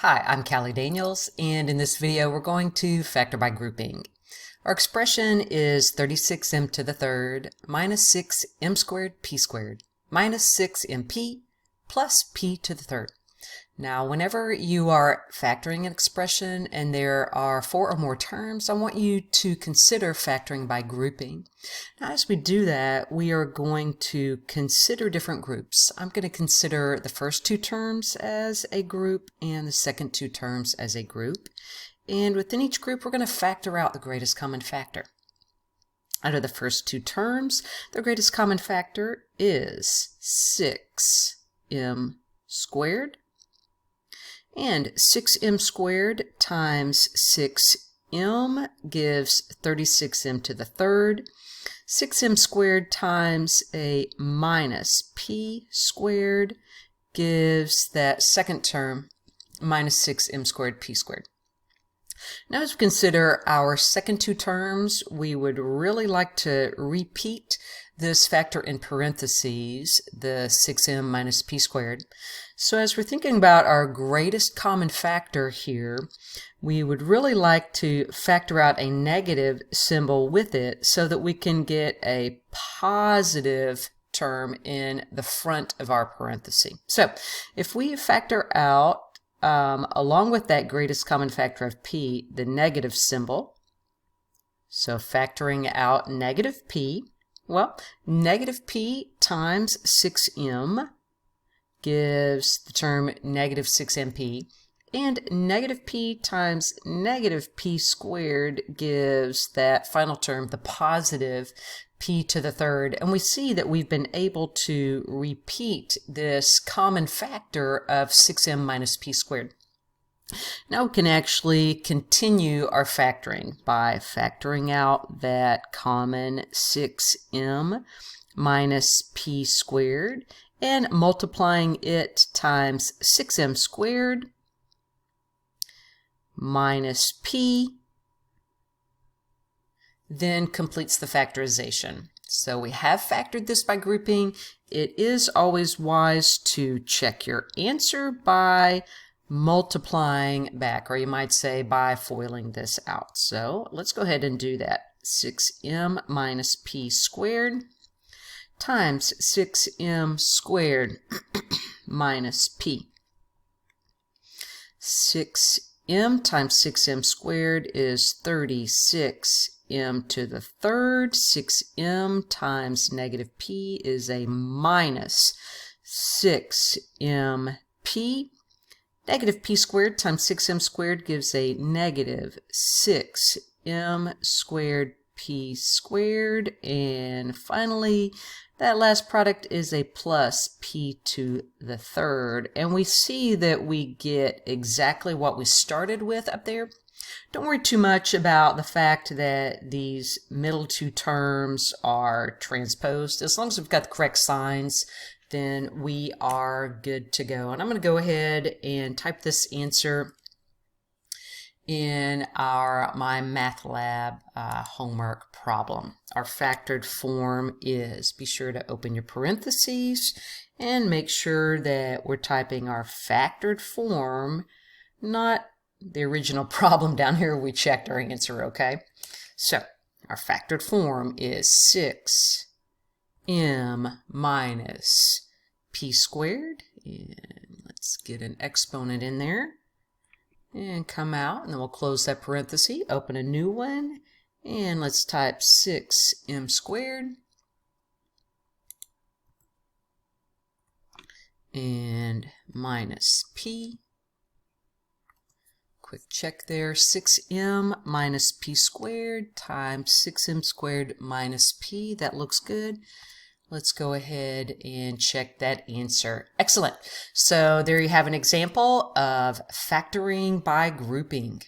Hi, I'm Callie Daniels, and in this video we're going to factor by grouping. Our expression is 36m to the third minus 6m squared p squared minus 6mp plus p to the third. Now, whenever you are factoring an expression and there are 4 or more terms, I want you to consider factoring by grouping. Now, as we do that, we are going to consider different groups. I'm going to consider the first 2 terms as a group and the second 2 terms as a group. And within each group, we're going to factor out the greatest common factor. Out of the first 2 terms, the greatest common factor is 6m squared. And 6m squared times 6m gives 36m to the third. 6m squared times a minus p squared gives that second term minus 6m squared p squared. Now, as we consider our second 2 terms, we would really like to repeat this factor in parentheses, the 6m minus p squared. So as we're thinking about our greatest common factor here, we would really like to factor out a negative symbol with it so that we can get a positive term in the front of our parenthesis. So if we factor out along with that greatest common factor of p, the negative symbol, so factoring out negative p, well, negative p times 6m gives the term negative 6mp, and negative p times negative p squared gives that final term, the positive p to the third. And we see that we've been able to repeat this common factor of 6m minus p squared. Now we can actually continue our factoring by factoring out that common 6m minus p squared and multiplying it times 6m squared minus p, then completes the factorization. So we have factored this by grouping. It is always wise to check your answer by multiplying back, or you might say by foiling this out. So let's go ahead and do that. 6m minus p squared times 6m squared minus p. 6m times 6m squared is 36m to the third. 6m times negative p is a minus 6mp. Negative p squared times 6m squared gives a negative 6m squared p squared. And finally, that last product is a plus p to the third. And we see that we get exactly what we started with up there. Don't worry too much about the fact that these middle 2 terms are transposed. As long as we've got the correct signs, then we are good to go. And I'm going to go ahead and type this answer in my MATLAB homework problem. Our factored form is, be sure to open your parentheses and make sure that we're typing our factored form, not the original problem down here we checked our answer, okay? So our factored form is 6m minus p squared, and let's get an exponent in there and come out, and then we'll close that parenthesis, open a new one, and let's type 6m squared and minus p. Quick check there, 6m minus p squared times 6m squared minus p. That looks good. Let's go ahead and check that answer. Excellent. So there you have an example of factoring by grouping.